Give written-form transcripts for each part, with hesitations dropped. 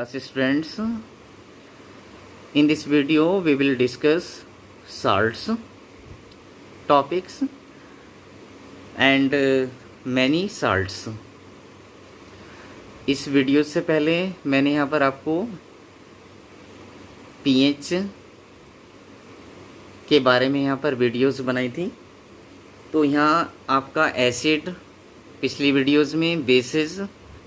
class students. In this video we will discuss salts, topics and many salts. इस video से पहले मैंने यहाँ पर आपको पीएच के बारे में यहाँ पर वीडियोस बनाई थी। तो यहाँ आपका एसिड पिछली वीडियोस में bases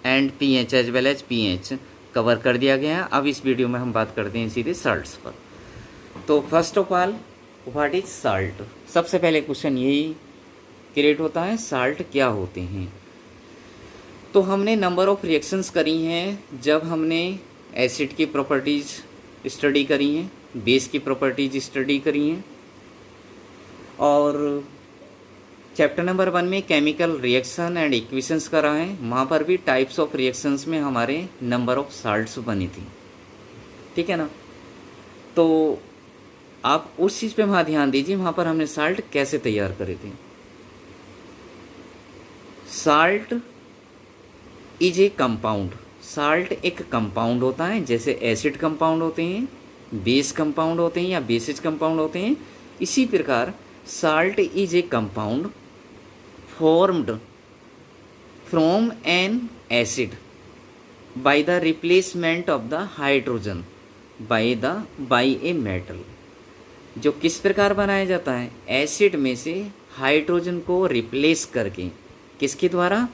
and pH as well as pH cover कर दिया गया है। अब इस वीडियो में हम बात करते हैं सीधे साल्ट्स पर। तो first of all what is salt. सबसे पहले क्वेश्चन यही क्रिएट होता है, साल्ट क्या होते हैं। तो हमने नंबर ऑफ रिएक्शंस करी हैं जब हमने एसिड की प्रॉपर्टीज़ स्टडी करी हैं, बेस की प्रॉपर्टीज स्टडी करी हैं, और चैप्टर नंबर 1 में केमिकल रिएक्शन एंड इक्वेशंस करा है। वहाँ पर भी टाइप्स ऑफ रिएक्शंस में हमारे नंबर ऑफ साल्ट्स बनी थी, ठीक है ना। तो आप उस चीज़ पे वहाँ ध्यान दीजिए, वहाँ पर हमने साल्ट कैसे तैयार करे थे। Salt is A compound. Salt एक कंपाउंड होता है, जैसे एसिड कंपाउंड होते हैं, बेस कंपाउंड होते हैं या बेसिस कंपाउंड होते हैं। इसी प्रकार salt is A compound formed from an acid by the replacement of the hydrogen by a metal। जो किस प्रकार बनाया जाता है, एसिड में से हाइड्रोजन को रिप्लेस करके, किसके द्वारा,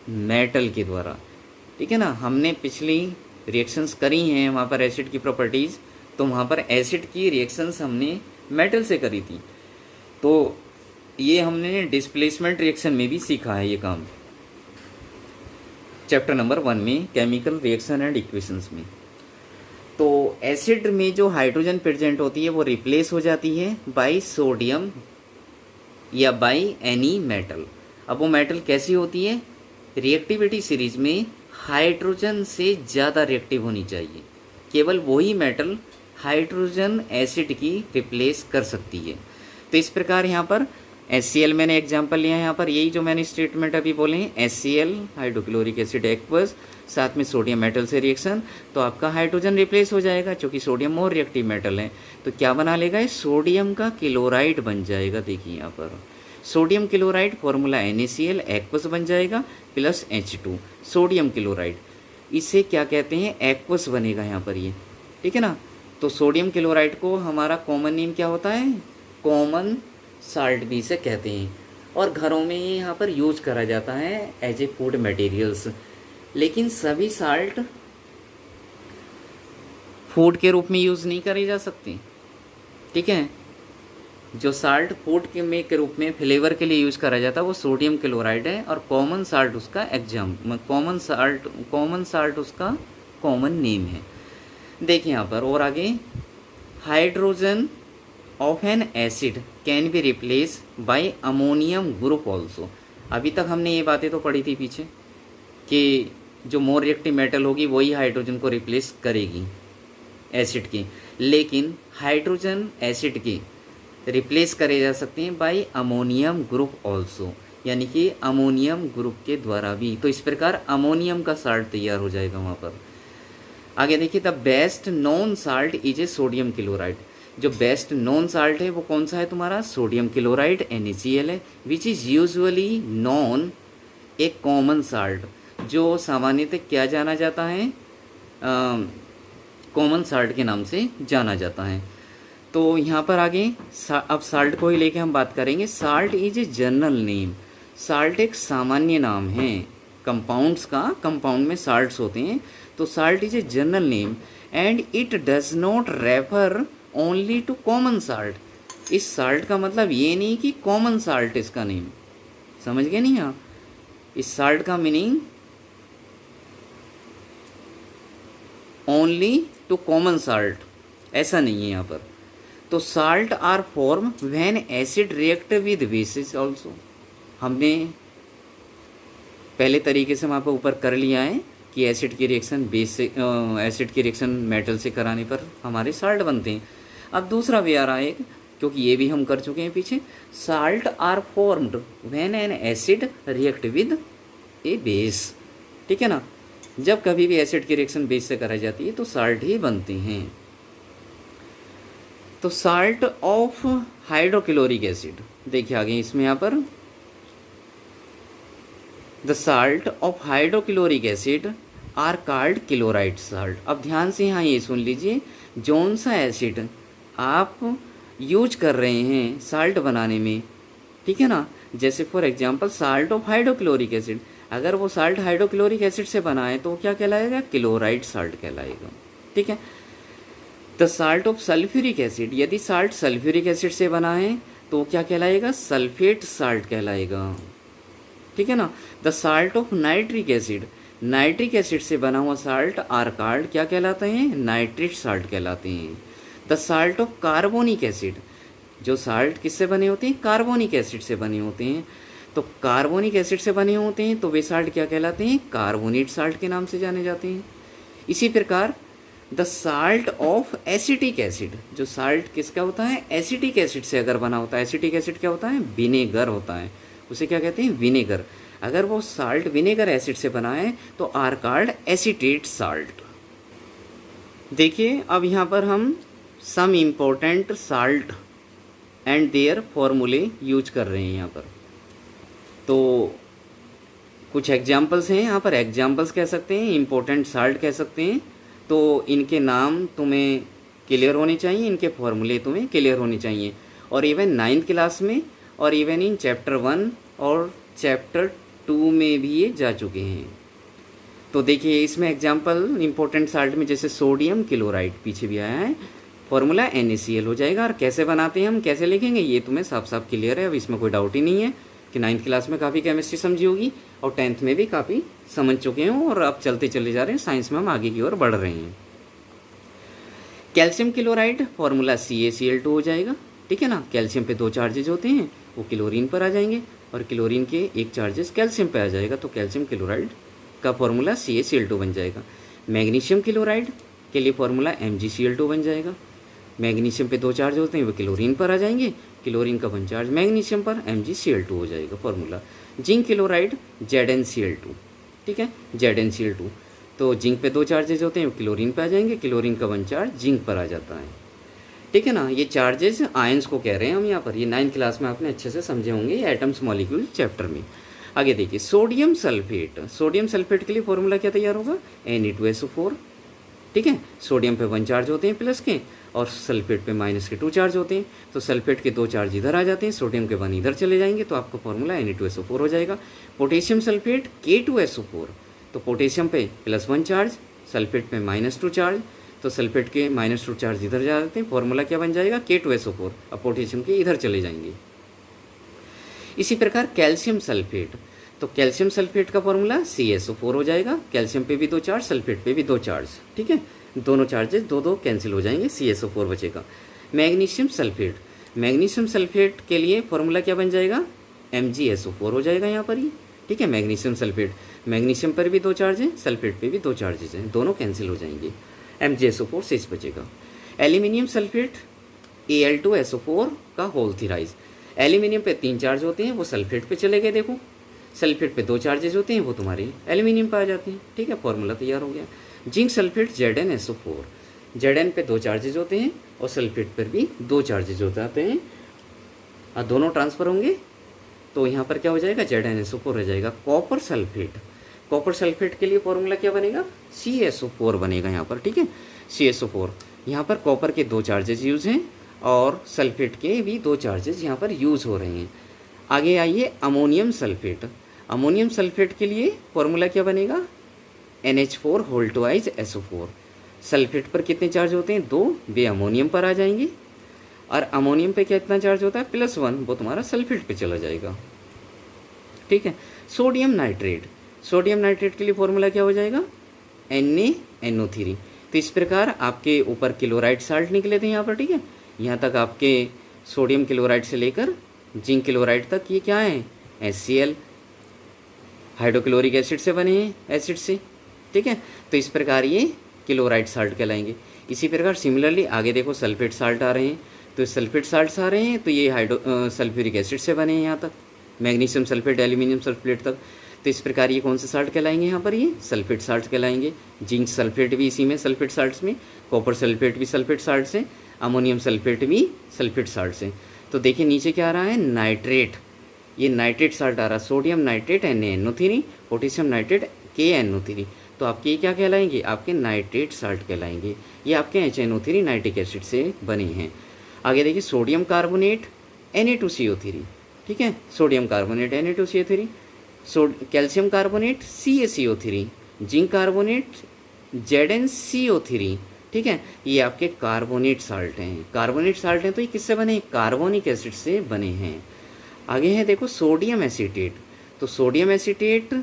मेटल के द्वारा, ठीक है ना। हमने पिछली रिएक्शंस करी हैं वहाँ पर एसिड की प्रॉपर्टीज़, तो वहाँ पर एसिड की रिएक्शंस हमने मेटल से करी थी। तो ये हमने डिस्प्लेसमेंट रिएक्शन में भी सीखा है ये काम, चैप्टर नंबर 1 में केमिकल रिएक्शन एंड इक्वेशंस में। तो एसिड में जो हाइड्रोजन प्रेजेंट होती है वो रिप्लेस हो जाती है बाय सोडियम या बाय एनी मेटल। अब वो मेटल कैसी होती है, रिएक्टिविटी सीरीज में हाइड्रोजन से ज़्यादा रिएक्टिव होनी चाहिए। केवल वही मेटल हाइड्रोजन एसिड की रिप्लेस कर सकती है। तो इस प्रकार यहाँ पर HCl मैंने एग्जांपल लिया है। यहाँ पर यही जो मैंने स्टेटमेंट अभी बोले हैं, HCl हाइड्रोक्लोरिक एसिड एक्वस, साथ में सोडियम मेटल से रिएक्शन, तो आपका हाइड्रोजन रिप्लेस हो जाएगा, क्योंकि सोडियम मोर रिएक्टिव मेटल है। तो क्या बना लेगा, सोडियम का क्लोराइड बन जाएगा। देखिए यहाँ पर sodium chloride formula NaCl aqueous बन जाएगा प्लस H2 सोडियम क्लोराइड। इसे क्या कहते हैं, एक्वस बनेगा यहाँ पर ये, ठीक है ना। तो सोडियम क्लोराइड को हमारा कॉमन नेम क्या होता है, कॉमन साल्ट भी से कहते हैं, और घरों में ये यहाँ पर यूज करा जाता है एज ए फूड मटेरियल्स। लेकिन सभी साल्ट फूड के रूप में यूज़ नहीं करे जा सकते, ठीक है। जो साल्ट फूड के रूप में फ्लेवर के लिए यूज़ करा जाता है वो सोडियम क्लोराइड है, और कॉमन साल्ट उसका कॉमन साल्ट उसका कॉमन नेम है। देखिए यहाँ पर और आगे, hydrogen of N acid can be replace by ammonium group also. अभी तक हमने ये बातें तो पढ़ी थी पीछे कि जो मोर रिएक्टिव मेटल होगी वही हाइड्रोजन को रिप्लेस करेगी एसिड की, लेकिन हाइड्रोजन एसिड की रिप्लेस करे जा सकते हैं बाय अमोनियम ग्रुप ऑल्सो, यानी कि अमोनियम ग्रुप के द्वारा भी। तो इस प्रकार अमोनियम का साल्ट तैयार हो जाएगा वहाँ पर। आगे देखिए, the best non salt is A sodium chloride. जो बेस्ट नॉन साल्ट है वो कौन सा है तुम्हारा, सोडियम क्लोराइड NaCl है, which is usually non A common salt, जो सामान्यतः क्या जाना जाता है, कॉमन साल्ट के नाम से जाना जाता है। तो यहाँ पर आगे अब साल्ट को ही लेके हम बात करेंगे। Salt is a general name. Salt एक सामान्य नाम है कंपाउंड्स का, कंपाउंड में साल्ट्स होते हैं। तो salt is a general name and it does not refer only to common salt. इस साल्ट का मतलब ये नहीं कि कॉमन साल्ट इसका नेम, समझ गए नहीं आप। इस साल्ट का meaning only to common salt ऐसा नहीं है यहाँ पर। तो salt are form when acid react with bases also. हमने पहले तरीके से वहाँ पर ऊपर कर लिया है कि एसिड की रिएक्शन बेस से, एसिड की रिएक्शन मेटल से कराने पर हमारे साल्ट बनते हैं। अब दूसरा वे आ रहा है, क्योंकि ये भी हम कर चुके हैं पीछे, salt are formed when an acid react with a base, ठीक है ना। जब कभी भी एसिड की रिएक्शन बेस से कराई जाती है तो साल्ट ही बनते हैं। तो साल्ट ऑफ हाइड्रोक्लोरिक एसिड, देखिए आगे इसमें यहाँ पर the salt of hydrochloric acid are called chloride salt. अब ध्यान से यहाँ ये सुन लीजिए, जौन सा एसिड आप यूज कर रहे हैं साल्ट बनाने में, ठीक है ना, जैसे for example salt of hydrochloric acid, अगर वो साल्ट हाइड्रोक्लोरिक एसिड से बना है तो वो क्या कहलाएगा, क्लोराइड साल्ट कहलाएगा। ठीक है। The salt of sulphuric acid, यदि साल्ट सल्फ्यूरिक एसिड से बना है तो क्या कहलाएगा, सल्फेट साल्ट कहलाएगा। ठीक है ना। The salt of nitric acid, nitric acid से बना हुआ साल्ट आर कॉल्ड क्या कहलाते हैं, नाइट्रेट साल्ट कहलाते हैं। The salt of carbonic acid, जो साल्ट किससे बने होते हैं, कार्बोनिक एसिड से बने होते हैं, तो कार्बोनिक एसिड से बने होते हैं तो वे साल्ट क्या कहलाते हैं, कार्बोनेट साल्ट के नाम से जाने जाते हैं। इसी प्रकार the salt of acetic acid, जो साल्ट किसका होता है, एसिटिक एसिड से अगर बना होता है, एसिटिक एसिड क्या होता है, विनेगर होता है, उसे क्या कहते हैं, विनेगर। अगर वो साल्ट विनेगर एसिड से बना है तो आर कॉल्ड एसिटेट साल्ट। देखिए अब यहाँ पर हम some important salt and their formulae use कर रहे हैं यहाँ पर। तो कुछ एग्जाम्पल्स हैं यहाँ पर, एग्जाम्पल्स कह सकते हैं, इम्पोर्टेंट साल्ट कह सकते हैं। तो इनके नाम तुम्हें क्लियर होने चाहिए, इनके फॉर्मूले तुम्हें क्लियर होने चाहिए। और इवन 9th क्लास में और इवन इन चैप्टर 1 और चैप्टर 2 में भी ये जा चुके हैं। तो देखिए इसमें एग्जाम्पल इम्पोर्टेंट साल्ट में जैसे सोडियम क्लोराइड, पीछे भी आया है, फॉर्मूला NaCl हो जाएगा। और कैसे बनाते हैं हम, कैसे लिखेंगे, ये तुम्हें साफ साफ क्लियर है, अब इसमें कोई डाउट ही नहीं है कि 9th क्लास में काफ़ी केमिस्ट्री समझी होगी और 10th में भी काफ़ी समझ चुके हैं और अब चलते चले जा रहे हैं, साइंस में हम आगे की ओर बढ़ रहे हैं। कैल्शियम क्लोराइड फॉर्मूला CaCl2 हो जाएगा। ठीक है ना। कैल्शियम पे 2 चार्जेज होते हैं, वो क्लोरीन पर आ जाएंगे और क्लोरीन के 1 चार्जेस कैल्शियम पे आ जाएगा, तो कैल्शियम क्लोराइड का फॉर्मूला CaCl2 बन जाएगा। मैग्नीशियम क्लोराइड के लिए फॉर्मूला MgCl2 बन जाएगा। मैग्नीशियम पे 2 चार्ज होते हैं, वो क्लोरीन पर आ जाएंगे, क्लोरीन का 1 चार्ज मैग्नीशियम पर, MgCl2 हो जाएगा फॉर्मूला। जिंक क्लोराइड ZnCl2, ठीक है, ZnCl2, तो जिंक पे 2 चार्जेज होते हैं, वो क्लोरीन पे आ जाएंगे, क्लोरीन का 1 चार्ज जिंक पर आ जाता है। ठीक है ना। ये चार्जेस आयंस को कह रहे हैं हम यहाँ पर, ये 9th क्लास में आपने अच्छे से समझे होंगे एटम्स मॉलिक्यूल चैप्टर में। आगे देखिए सोडियम सल्फेट, सोडियम सल्फेट के लिए फॉर्मूला क्या तैयार होगा, Na2SO4। ठीक है। सोडियम पे 1 चार्ज होते हैं प्लस के और सल्फेट पे माइनस के 2 चार्ज होते हैं, तो सल्फेट के 2 चार्ज इधर आ जाते हैं, सोडियम के 1 इधर चले जाएंगे, तो आपका फॉर्मूला Na2SO4 हो जाएगा। पोटेशियम सल्फेट K2SO4, तो पोटेशियम पे +1 चार्ज, सल्फेट पे -2 चार्ज, तो सल्फेट के -2 चार्ज इधर जाते हैं, फॉर्मूला क्या बन जाएगा, K2SO4। अब पोटेशियम के इधर चले जाएंगे। इसी प्रकार कैल्शियम सल्फेट, तो कैल्शियम सल्फेट का फॉर्मूला CaSO4 हो जाएगा। कैल्शियम पे भी 2 चार्ज, सल्फेट पे भी 2 चार्ज, ठीक है, दोनों चार्जेस 2 कैंसिल हो जाएंगे, CaSO4 बचेगा। मैग्नीशियम सल्फेट, मैग्नीशियम सल्फेट के लिए फॉर्मूला क्या बन जाएगा, MgSO4 हो जाएगा यहाँ पर ही। ठीक है। मैग्नीशियम सल्फेट, मैग्नीशियम पर भी 2 चार्ज हैं, सल्फेट पे भी 2 चार्जेस हैं, दोनों कैंसिल हो जाएंगे, MgSO4 शेष बचेगा। एल्यूमिनियम सल्फेट Al2SO4 का होल थीराइज, एल्यूमिनियम पे 3 चार्ज होते हैं, वो सल्फेट पे चले गए, देखो सल्फेट पे 2 चार्जेस होते हैं, वो तुम्हारे एल्यूमिनियम पे आ जाते हैं। ठीक है, फॉर्मूला तैयार हो गया। जिंक सल्फेट ZnSO4, Zn पे 2 चार्जेस होते हैं और सल्फेट पर भी 2 चार्जेस हो जाते हैं, और दोनों ट्रांसफर होंगे, तो यहाँ पर क्या हो जाएगा, ZnSO4 हो जाएगा। कॉपर सल्फेट, कॉपर सल्फेट के लिए फॉर्मूला क्या बनेगा, CaSO4 बनेगा यहाँ पर। ठीक है, CaSO4, यहाँ पर कॉपर के 2 चार्जेस यूज़ हैं और सल्फेट के भी 2 चार्जेस यहाँ पर यूज़ हो रहे हैं। आगे आइए अमोनियम सल्फेट, अमोनियम सल्फेट के लिए फॉर्मूला क्या बनेगा, NH4 सल्फेट पर कितने चार्ज होते हैं, 2, वे अमोनियम पर आ जाएंगे, और अमोनियम पे कितना चार्ज होता है, +1, वो तुम्हारा सल्फेट पे चला जाएगा। ठीक है। सोडियम नाइट्रेट, सोडियम नाइट्रेट के लिए फॉर्मूला क्या हो जाएगा, NaNO3। तो इस प्रकार आपके ऊपर क्लोराइड साल्ट निकले थे यहाँ पर। ठीक है, यहाँ तक आपके सोडियम क्लोराइड से लेकर जिंक क्लोराइड तक ये क्या है, HCl, हाइड्रोक्लोरिक एसिड से बने हैं, एसिड से। ठीक है, तो इस प्रकार ये क्लोराइड साल्ट कहलाएंगे। इसी प्रकार सिमिलरली आगे देखो सल्फेट साल्ट आ रहे हैं, तो सल्फेट साल्ट्स आ रहे हैं, तो ये सल्फ्यूरिक एसिड से बने हैं यहाँ तक, मैग्नीशियम सल्फेट, एल्यूमिनियम सल्फेट तक। तो इस प्रकार ये कौन से साल्ट कहलाएंगे, यहाँ पर ये सल्फेट साल्ट कहलाएंगे। जिंक सल्फेट भी इसी में सल्फेट साल्ट्स में, कॉपर सल्फेट भी सल्फेट साल्ट से, अमोनियम सल्फेट भी सल्फेट साल्ट से। तो देखिए नीचे क्या आ रहा है, नाइट्रेट, ये नाइट्रेट साल्ट आ रहा है, sodium nitrate NaNO3, potassium nitrate KNO3। तो आपके ये क्या कहलाएंगे, आपके नाइट्रेट साल्ट कहलाएंगे। ये आपके HNO3 नाइट्रिक एसिड से बने हैं। आगे देखिए सोडियम कार्बोनेट Na2CO3, ठीक है, sodium carbonate Na2CO3, calcium carbonate CaCO3, zinc carbonate ZnCO3, ठीक है, ये आपके कार्बोनेट साल्ट हैं। कार्बोनेट साल्ट हैं तो ये किससे बने, कार्बोनिक एसिड से बने हैं। आगे है देखो सोडियम एसीटेट, तो सोडियम एसीटेट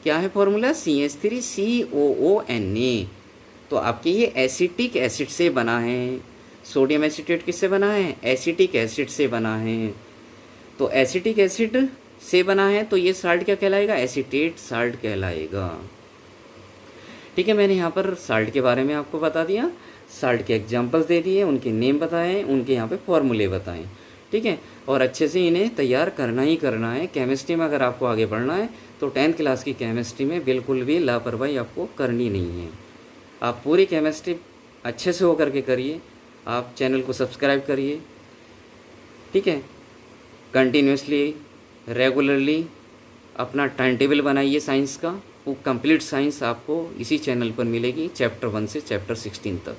क्या है फॉर्मूला, CH3COONA। तो आपके ये एसिटिक एसिड से बना है। सोडियम एसीटेट किससे बना है, एसिटिक एसिड से बना है। तो एसिटिक एसिड से बना है तो ये साल्ट क्या कहलाएगा, एसीटेट साल्ट कहलाएगा। ठीक है, मैंने यहाँ पर साल्ट के बारे में आपको बता दिया, साल्ट के एग्जाम्पल्स दे दिए, उनके नेम बताएं, उनके यहाँ पे फॉर्मूले बताएं, ठीक है। और अच्छे से इन्हें तैयार करना ही करना है। केमिस्ट्री में अगर आपको आगे बढ़ना है तो 10th क्लास की केमिस्ट्री में बिल्कुल भी लापरवाही आपको करनी नहीं है। आप पूरी केमिस्ट्री अच्छे से होकर के करिए। आप चैनल को सब्सक्राइब करिए, ठीक है, कंटिन्यूसली रेगुलरली अपना टाइम टेबल बनाइए साइंस का। वो कंप्लीट साइंस आपको इसी चैनल पर मिलेगी, चैप्टर 1 से चैप्टर 16 तक।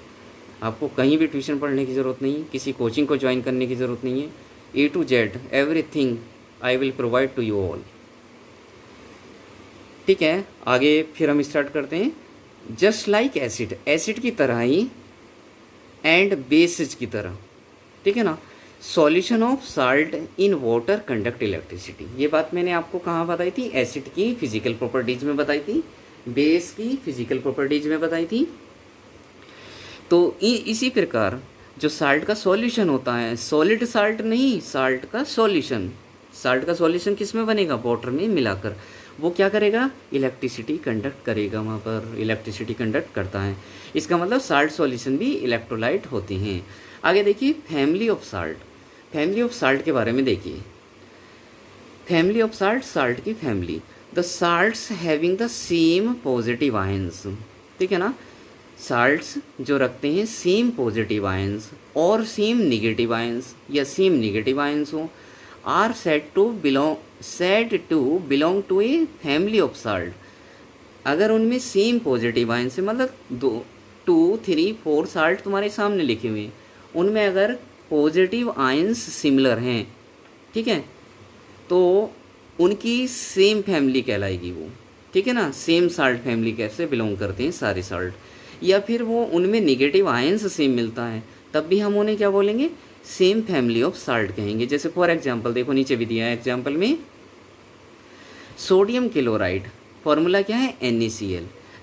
आपको कहीं भी ट्यूशन पढ़ने की ज़रूरत नहीं है, किसी कोचिंग को ज्वाइन करने की ज़रूरत नहीं है। A to Z everything I will provide to you all, ठीक है। आगे फिर हम स्टार्ट करते हैं। जस्ट लाइक एसिड, एसिड की तरह ही एंड बेसिस की तरह, ठीक है ना। Solution of salt in water conduct electricity, ये बात मैंने आपको कहाँ बताई थी, एसिड की फिजिकल प्रॉपर्टीज में बताई थी, बेस की फिजिकल प्रॉपर्टीज में बताई थी। तो इसी प्रकार जो साल्ट का सॉल्यूशन होता है, सॉलिड साल्ट नहीं, साल्ट का सॉल्यूशन, साल्ट का सॉल्यूशन किस में बनेगा, वाटर में मिलाकर। वो क्या करेगा, इलेक्ट्रिसिटी कंडक्ट करेगा, वहाँ पर इलेक्ट्रिसिटी कंडक्ट करता है। इसका मतलब साल्ट सॉल्यूशन भी इलेक्ट्रोलाइट होते हैं। आगे देखिए family of salt, family of salt के बारे में देखिए। फैमिली ऑफ साल्ट, साल्ट की family, the salts having the same positive ions, ठीक है ना। साल्ट्स जो रखते हैं सेम पॉजिटिव आयंस और सेम नेगेटिव आयंस या सेम नेगेटिव आयंस हो, are said to belong to a family of salt. अगर उनमें सेम पॉजिटिव आयंस है, मतलब 2, 3, 4 साल्ट तुम्हारे सामने लिखे हुए हैं, उनमें अगर पॉजिटिव आयंस सिमिलर हैं, ठीक है, तो उनकी सेम फैमिली कहलाएगी वो, ठीक है ना। सेम साल्ट फैमिली कैसे बिलोंग करते हैं सारे साल्ट। या फिर वो उनमें नेगेटिव आयंस सेम मिलता है, तब भी हम उन्हें क्या बोलेंगे, सेम फैमिली ऑफ साल्ट कहेंगे। जैसे फॉर एग्जांपल देखो नीचे भी दिया है एग्जांपल में, सोडियम क्लोराइड फॉर्मूला क्या है NaCl,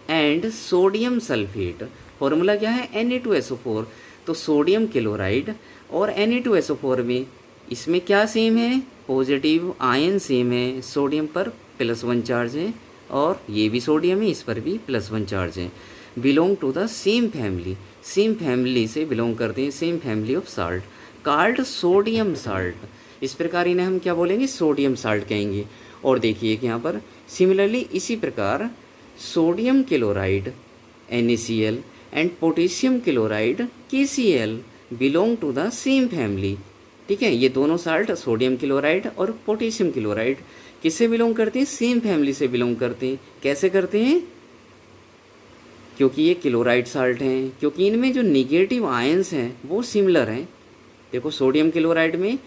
and sodium sulphate formula क्या है Na2SO4। तो सोडियम क्लोराइड और Na2SO4 में इसमें क्या सेम है, पॉजिटिव आयन सेम है, सोडियम पर +1 चार्ज है और ये भी सोडियम है, इस पर भी +1 चार्ज है। Belong to the same family, same family से बिलोंग करते हैं, same family of salt, called sodium salt. इस प्रकार इन्हें हम क्या बोलेंगे, सोडियम साल्ट कहेंगे। और देखिए कि यहाँ पर सिमिलरली इसी प्रकार sodium chloride NaCl and potassium chloride KCl belong to the same family, ठीक है। ये दोनों साल्ट सोडियम क्लोराइड और पोटेशियम क्लोराइड किससे बिलोंग करते हैं, सेम फैमिली से बिलोंग करते हैं। कैसे करते हैं, क्योंकि ये क्लोराइड साल्ट हैं, क्योंकि इनमें जो निगेटिव आयंस हैं वो सिमिलर हैं। देखो सोडियम क्लोराइड में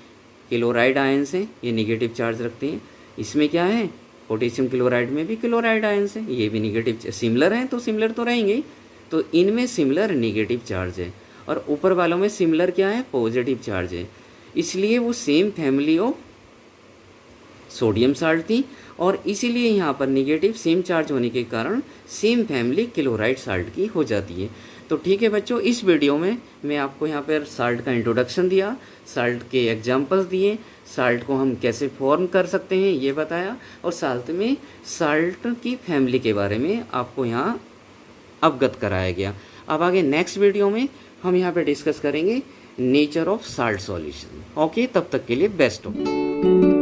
क्लोराइड आयंस हैं, ये निगेटिव चार्ज रखते हैं। इसमें क्या है, पोटेशियम क्लोराइड में भी क्लोराइड आयंस हैं, ये भी निगेटिव, सिमिलर हैं तो सिमिलर तो रहेंगे। तो इनमें सिमिलर निगेटिव चार्ज है और ऊपर वालों में सिमिलर क्या है, पॉजिटिव चार्ज है। इसलिए वो same family of sodium salt थी और इसीलिए यहाँ पर निगेटिव सेम चार्ज होने के कारण सेम फैमिली क्लोराइड साल्ट की हो जाती है। तो ठीक है बच्चों, इस वीडियो में मैं आपको यहाँ पर साल्ट का इंट्रोडक्शन दिया, साल्ट के एग्जांपल्स दिए, साल्ट को हम कैसे फॉर्म कर सकते हैं ये बताया, और साथ में साल्ट की फैमिली के बारे में आपको यहाँ अवगत कराया गया। अब आगे नेक्स्ट वीडियो में हम यहाँ पे डिस्कस करेंगे nature of salt solution. Okay, तब तक के लिए बेस्ट हो।